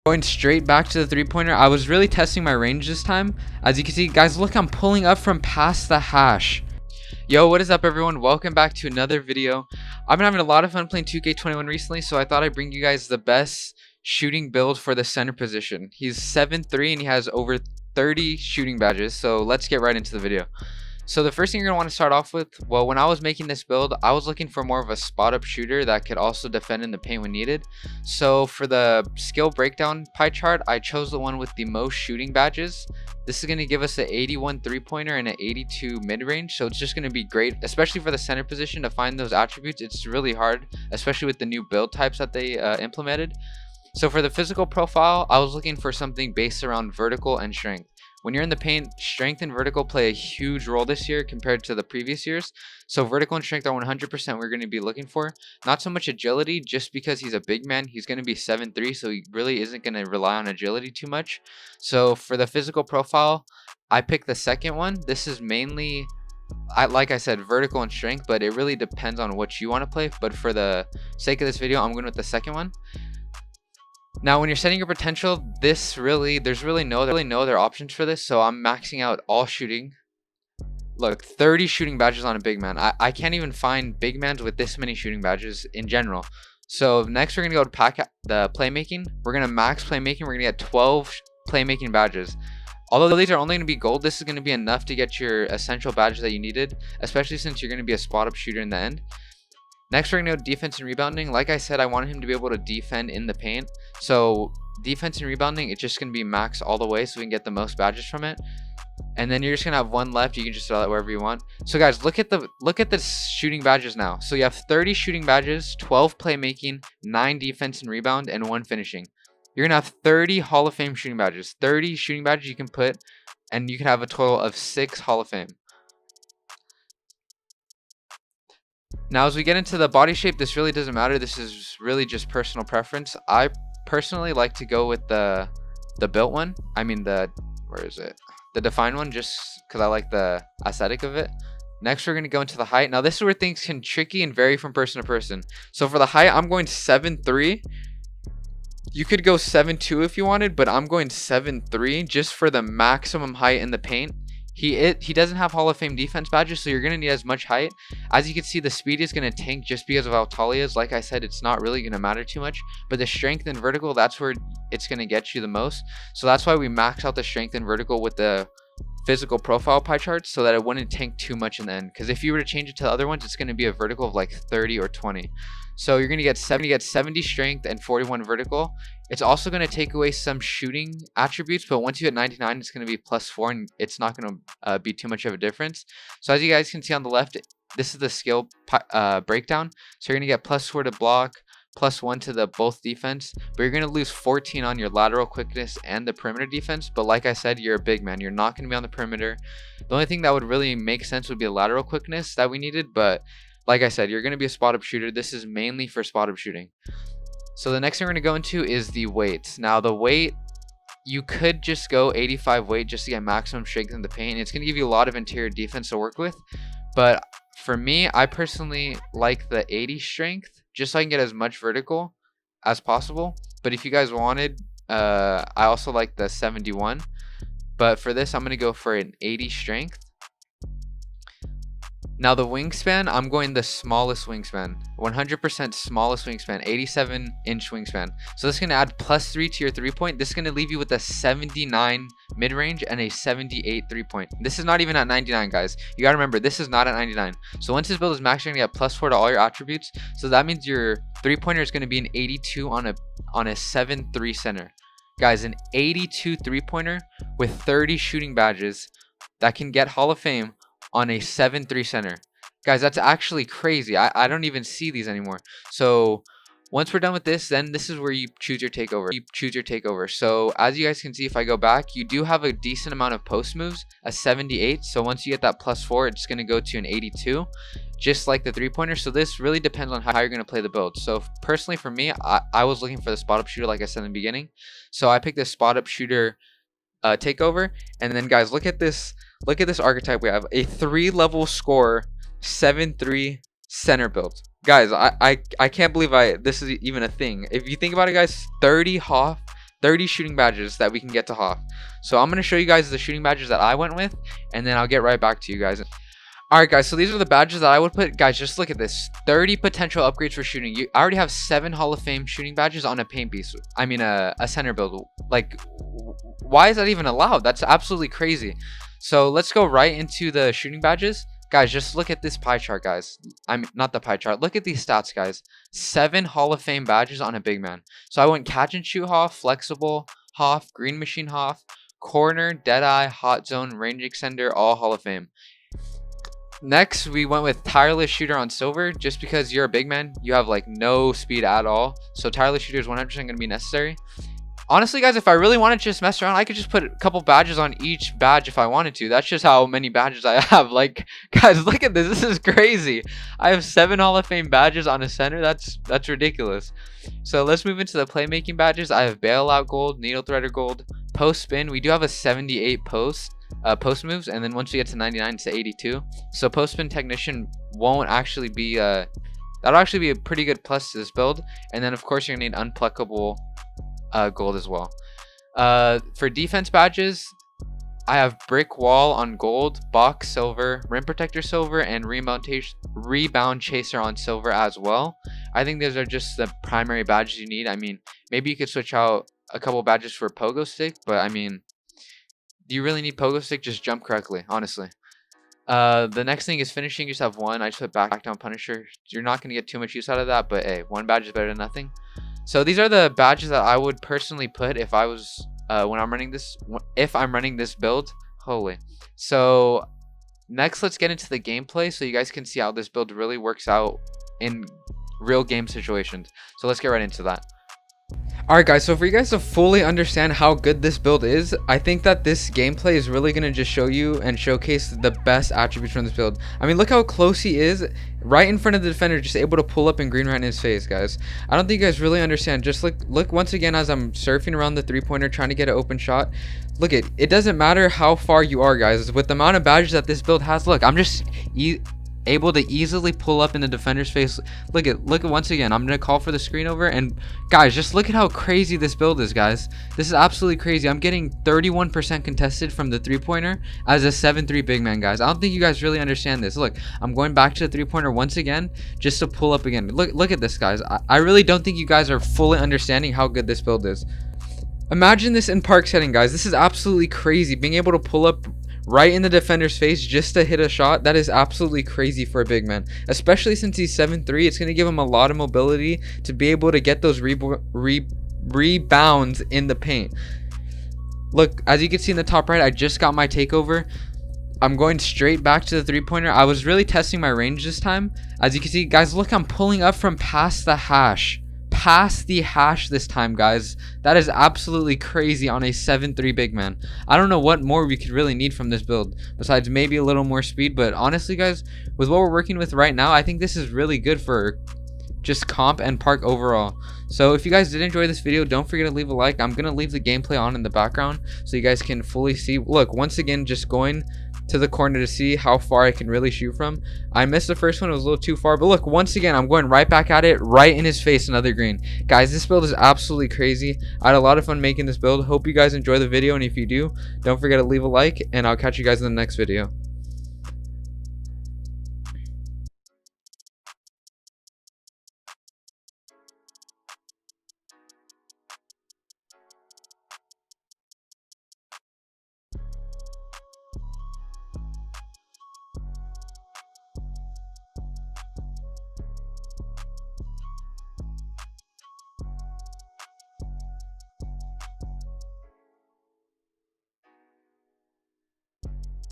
Going straight back to the three-pointer. I was really testing my range this time. As you can see, guys, look, I'm pulling up from past the hash. Yo, what is up, everyone? Welcome back to another video. I've been having a lot of fun playing 2K21 recently, so I thought I'd bring you guys the best shooting build for the center position. He's 7'3" and he has over 30 shooting badges, so let's get right into the video. So the first thing you're going to want to start off with, well, when I was making this build, I was looking for more of a spot-up shooter that could also defend in the paint when needed. So for the skill breakdown pie chart, I chose the one with the most shooting badges. This is going to give us an 81 three-pointer and an 82 mid-range, so it's just going to be great, especially for the center position, to find those attributes. It's really hard, especially with the new build types that they implemented. So for the physical profile, I was looking for something based around vertical and strength. When you're in the paint, strength and vertical play a huge role this year compared to the previous years. So vertical and strength are 100% we're going to be looking for. Not so much agility, just because he's a big man. He's going to be 7'3", so he really isn't going to rely on agility too much. So for the physical profile, I picked the second one. This is mainly, like I said, vertical and strength, but it really depends on what you want to play. But for the sake of this video, I'm going with the second one. Now, when you're setting your potential, there's really no other options for this, so I'm maxing out all shooting. Look, 30 shooting badges on a big man. I can't even find big mans with this many shooting badges in general. So next, we're going to go to pack the playmaking. We're going to max playmaking. We're going to get 12 playmaking badges. Although these are only going to be gold, this is going to be enough to get your essential badges that you needed, especially since you're going to be a spot-up shooter in the end. Next, we're going to go defense and rebounding. Like I said, I wanted him to be able to defend in the paint. So defense and rebounding, it's just going to be max all the way so we can get the most badges from it. And then you're just going to have one left. You can just throw that wherever you want. So guys, look at the shooting badges now. So you have 30 shooting badges, 12 playmaking, 9 defense and rebound, and 1 finishing. You're going to have 30 Hall of Fame shooting badges. 30 shooting badges you can put, and you can have a total of 6 Hall of Fame. Now, as we get into the body shape, this really doesn't matter. This is really just personal preference. I personally like to go with the built one. I mean the defined one, just because I like the aesthetic of it. Next, we're going to go into the height. Now, this is where things can tricky and vary from person to person. So for the height, I'm going 7'3". You could go 7'2" if you wanted, but I'm going 7'3" just for the maximum height in the paint. He doesn't have Hall of Fame defense badges, so you're going to need as much height. As you can see, the speed is going to tank just because of how tall he is. Like I said, it's not really going to matter too much. But the strength and vertical, that's where it's going to get you the most. So that's why we max out the strength and vertical with the physical profile pie charts, so that it wouldn't tank too much in the end. Because if you were to change it to the other ones, it's going to be a vertical of like 30 or 20. So you're going to get 70 strength and 41 vertical. It's also going to take away some shooting attributes, but once you hit 99, it's going to be +4, and it's not going to be too much of a difference. So as you guys can see on the left, this is the skill breakdown. So you're going to get +4 to block, +1 to the both defense, but you're going to lose 14 on your lateral quickness and the perimeter defense. But like I said, you're a big man. You're not going to be on the perimeter. The only thing that would really make sense would be the lateral quickness that we needed, but like I said, you're going to be a spot-up shooter. This is mainly for spot-up shooting. So the next thing we're going to go into is the weight. Now the weight, you could just go 85 weight just to get maximum strength in the paint. It's going to give you a lot of interior defense to work with. But for me, I personally like the 80 strength just so I can get as much vertical as possible. But if you guys wanted, I also like the 71. But for this, I'm going to go for an 80 strength. Now the wingspan, I'm going the smallest wingspan, 100% smallest wingspan, 87-inch wingspan. So this is going to add +3 to your 3-point. This is going to leave you with a 79 mid-range and a 78 3-point. This is not even at 99, guys. You got to remember, this is not at 99. So once this build is maxed, you're going to get +4 to all your attributes. So that means your 3-pointer is going to be an 82 on a 7'3" center. Guys, an 82 3-pointer with 30 shooting badges that can get Hall of Fame on a 7'3" center. Guys, that's actually crazy. I don't even see these anymore. So once we're done with this, then this is where you choose your takeover. So as you guys can see, if I go back, you do have a decent amount of post moves, a 78. So once you get that +4, it's going to go to an 82, just like the 3-pointer. So this really depends on how you're going to play the build. So personally for me, I was looking for the spot-up shooter, like I said in the beginning. So I picked this spot-up shooter takeover. And then guys, look at this archetype. We have a 3-level scorer, 7'3" center build. Guys, I can't believe this is even a thing. If you think about it, guys, 30 30 shooting badges that we can get to Hoff. So I'm going to show you guys the shooting badges that I went with, and then I'll get right back to you guys. Alright guys, so these are the badges that I would put. Guys, just look at this. 30 potential upgrades for shooting. I already have 7 Hall of Fame shooting badges on a paint piece. I mean a center build. Like, why is that even allowed? That's absolutely crazy. So let's go right into the shooting badges. Guys, just look at this pie chart, guys. I mean, not the pie chart. Look at these stats, guys. 7 Hall of Fame badges on a big man. So I went catch and shoot Hoff, flexible Hoff, green machine Hoff, corner, deadeye, hot zone, range extender, all Hall of Fame. Next, we went with tireless shooter on silver. Just because you're a big man, you have like no speed at all. So tireless shooter is 100% going to be necessary. Honestly, guys, if I really wanted to just mess around, I could just put a couple badges on each badge if I wanted to. That's just how many badges I have. Like, guys, look at this. This is crazy. I have 7 Hall of Fame badges on a center. That's ridiculous. So let's move into the playmaking badges. I have bailout gold, needle threader gold, post spin. We do have a 78 post moves, and then once we get to 99, it's 82. So post spin technician won't actually be that'll actually be a pretty good plus to this build. And then of course you're gonna need unpluckable gold as well. For defense badges, I have brick wall on gold, box silver, rim protector silver, and rebound chaser on silver as well. I think those are just the primary badges you need. I mean, maybe you could switch out a couple badges for pogo stick, but I mean, do you really need pogo stick? Just jump correctly, honestly. The next thing is finishing. You just have 1. I just put back down punisher. You're not going to get too much use out of that, but hey, 1 badge is better than nothing. So these are the badges that I would personally put if I was when I'm running this, if I'm running this build. Holy. So next, let's get into the gameplay so you guys can see how this build really works out in real game situations. So let's get right into that. Alright guys, so for you guys to fully understand how good this build is, I think that this gameplay is really going to just show you and showcase the best attributes from this build. I mean, look how close he is, right in front of the defender, just able to pull up and green right in his face, guys. I don't think you guys really understand. Just look once again as I'm surfing around the 3-pointer trying to get an open shot. Look, it doesn't matter how far you are, guys. With the amount of badges that this build has, look, I'm just able to easily pull up in the defender's face. Look at once again, I'm gonna call for the screen over, and guys, just look at how crazy this build is, guys. This is absolutely crazy. I'm getting 31% contested from the 3-pointer as a 7-3 big man, guys. I don't think you guys really understand this. Look, I'm going back to the 3-pointer once again just to pull up again. Look at this, guys. I really don't think you guys are fully understanding how good this build is. Imagine this in park setting, guys. This is absolutely crazy. Being able to pull up right in the defender's face just to hit a shot, that is absolutely crazy for a big man, especially since he's 7'3". It's going to give him a lot of mobility to be able to get those rebounds in the paint. Look, as you can see in the top right, I just got my takeover. I'm going straight back to the 3-pointer. I was really testing my range this time. As you can see, guys, look, I'm pulling up from past the hash. Past the hash this time, guys. That is absolutely crazy on a 7'3 big man. I don't know what more we could really need from this build besides maybe a little more speed, but honestly, guys, with what we're working with right now, I think this is really good for just comp and park overall. So if you guys did enjoy this video, don't forget to leave a like. I'm gonna leave the gameplay on in the background so you guys can fully see. Look, once again, just going to the corner to see how far I can really shoot from. I missed the first one, it was a little too far, but look, once again, I'm going right back at it, right in his face, another green. Guys, this build is absolutely crazy. I had a lot of fun making this build. Hope you guys enjoy the video, and if you do, don't forget to leave a like, and I'll catch you guys in the next video.